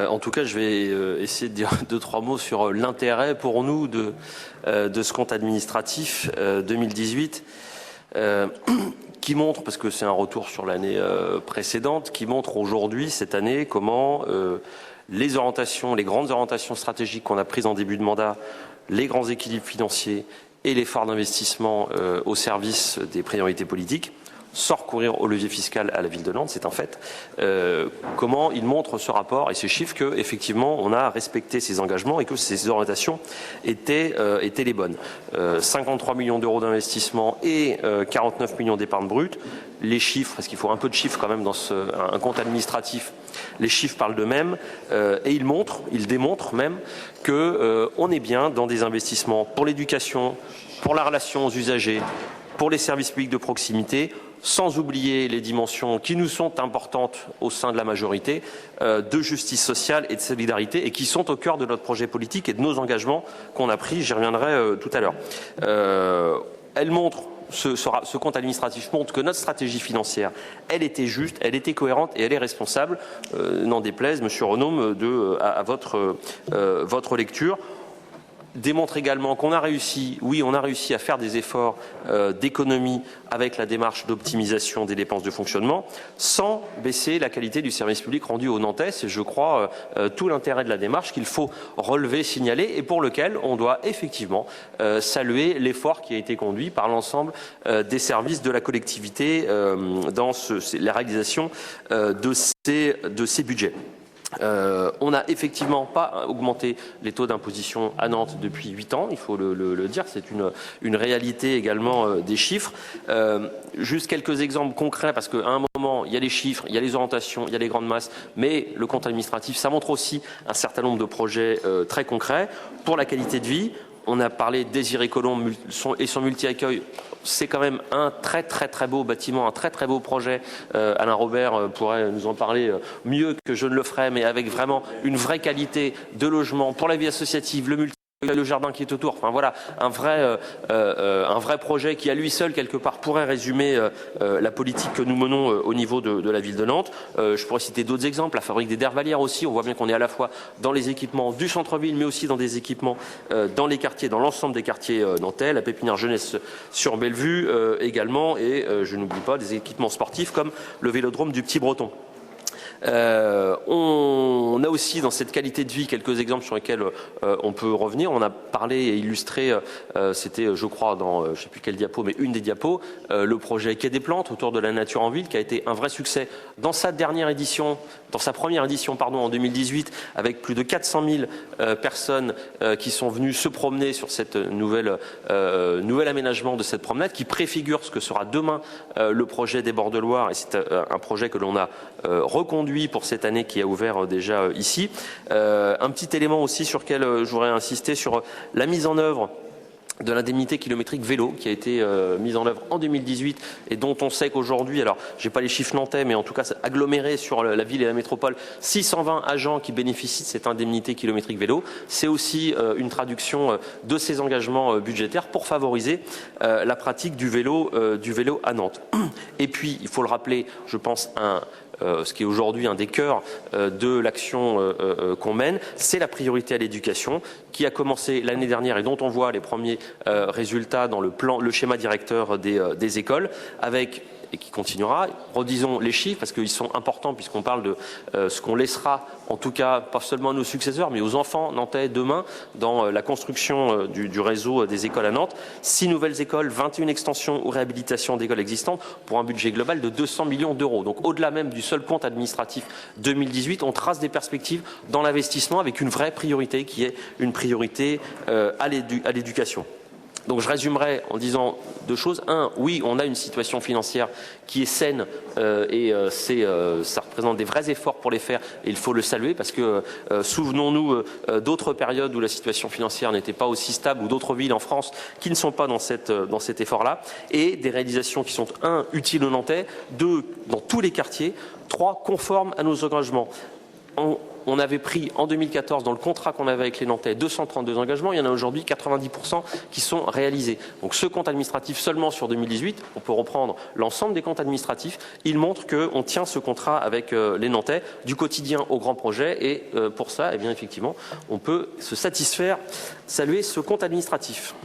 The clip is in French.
En tout cas, je vais essayer de dire 2-3 mots sur l'intérêt pour nous de ce compte administratif 2018 qui montre, parce que c'est un retour sur l'année précédente, qui montre aujourd'hui, cette année, comment les grandes orientations stratégiques qu'on a prises en début de mandat, les grands équilibres financiers et l'effort d'investissement au service des priorités politiques, sans recourir au levier fiscal à la ville de Nantes, c'est un fait. Comment il montre ce rapport et ces chiffres qu'effectivement on a respecté ces engagements et que ces orientations étaient les bonnes. 53 millions d'euros d'investissement et 49 millions d'épargne brute. Les chiffres, parce qu'il faut un peu de chiffres quand même dans un compte administratif, les chiffres parlent d'eux-mêmes et ils démontrent même qu'on est bien dans des investissements pour l'éducation, pour la relation aux usagers, pour les services publics de proximité, sans oublier les dimensions qui nous sont importantes au sein de la majorité, de justice sociale et de solidarité, et qui sont au cœur de notre projet politique et de nos engagements qu'on a pris, j'y reviendrai tout à l'heure. Ce compte administratif montre que notre stratégie financière, elle était juste, elle était cohérente et elle est responsable, n'en déplaise, Monsieur Renaume, à votre lecture. Démontre également qu'on a réussi, à faire des efforts d'économie avec la démarche d'optimisation des dépenses de fonctionnement, sans baisser la qualité du service public rendu aux Nantais. C'est, je crois, tout l'intérêt de la démarche qu'il faut relever, signaler, et pour lequel on doit effectivement saluer l'effort qui a été conduit par l'ensemble des services de la collectivité dans la réalisation de ces budgets. On n'a effectivement pas augmenté les taux d'imposition à Nantes depuis 8 ans, il faut le dire, c'est une réalité également des chiffres. Juste quelques exemples concrets, parce qu'à un moment, il y a les chiffres, il y a les orientations, il y a les grandes masses, mais le compte administratif, ça montre aussi un certain nombre de projets très concrets. Pour la qualité de vie, on a parlé de Désiré Colomb et son multi-accueil. C'est quand même un très beau bâtiment, un très beau projet. Alain Robert pourrait nous en parler mieux que je ne le ferai, mais avec vraiment une vraie qualité de logement pour la vie associative, le jardin qui est autour. Enfin voilà, un vrai projet qui à lui seul quelque part pourrait résumer la politique que nous menons au niveau de la ville de Nantes. Je pourrais citer d'autres exemples, la fabrique des Dervalières aussi. On voit bien qu'on est à la fois dans les équipements du centre-ville, mais aussi dans des équipements dans les quartiers, dans l'ensemble des quartiers nantais. La pépinière jeunesse sur Bellevue également, et je n'oublie pas des équipements sportifs comme le vélodrome du Petit Breton. On a aussi dans cette qualité de vie quelques exemples sur lesquels on peut revenir. On a parlé et illustré, c'était je crois dans je ne sais plus quelle diapo, mais une des diapos, le projet Quai des Plantes autour de la nature en ville qui a été un vrai succès dans sa première édition en 2018, avec plus de 400 000 personnes qui sont venues se promener sur cette nouvel aménagement de cette promenade qui préfigure ce que sera demain le projet des bords de Loire, et c'est un projet que l'on a reconduit pour cette année qui a ouvert déjà ici. Un petit élément aussi sur lequel je voudrais insister, sur la mise en œuvre de l'indemnité kilométrique vélo qui a été mise en œuvre en 2018 et dont on sait qu'aujourd'hui, alors j'ai pas les chiffres nantais, mais en tout cas aggloméré sur la ville et la métropole, 620 agents qui bénéficient de cette indemnité kilométrique vélo. C'est aussi une traduction de ces engagements budgétaires pour favoriser la pratique du vélo à Nantes. Et puis, il faut le rappeler, je pense, ce qui est aujourd'hui un des cœurs de l'action qu'on mène, c'est la priorité à l'éducation qui a commencé l'année dernière et dont on voit les premiers résultats dans le schéma directeur des écoles, et qui continuera. Redisons les chiffres parce qu'ils sont importants puisqu'on parle de ce qu'on laissera, en tout cas pas seulement à nos successeurs, mais aux enfants nantais demain dans la construction du réseau des écoles à Nantes. 6 nouvelles écoles, 21 extensions ou réhabilitations d'écoles existantes pour un budget global de 200 millions d'euros. Donc au-delà même du seul compte administratif 2018, on trace des perspectives dans l'investissement avec une vraie priorité qui est une priorité à l'éducation. Donc je résumerai en disant deux choses. Un, oui, on a une situation financière qui est saine ça représente des vrais efforts pour les faire et il faut le saluer parce que souvenons-nous d'autres périodes où la situation financière n'était pas aussi stable ou d'autres villes en France qui ne sont pas dans cet effort-là et des réalisations qui sont utiles aux Nantais, 2, dans tous les quartiers, 3, conformes à nos engagements. on avait pris en 2014 dans le contrat qu'on avait avec les Nantais 232 engagements, il y en a aujourd'hui 90% qui sont réalisés. Donc ce compte administratif seulement sur 2018, on peut reprendre l'ensemble des comptes administratifs, il montre qu'on tient ce contrat avec les Nantais du quotidien au grand projet et pour ça, eh bien, effectivement, on peut se satisfaire, saluer ce compte administratif.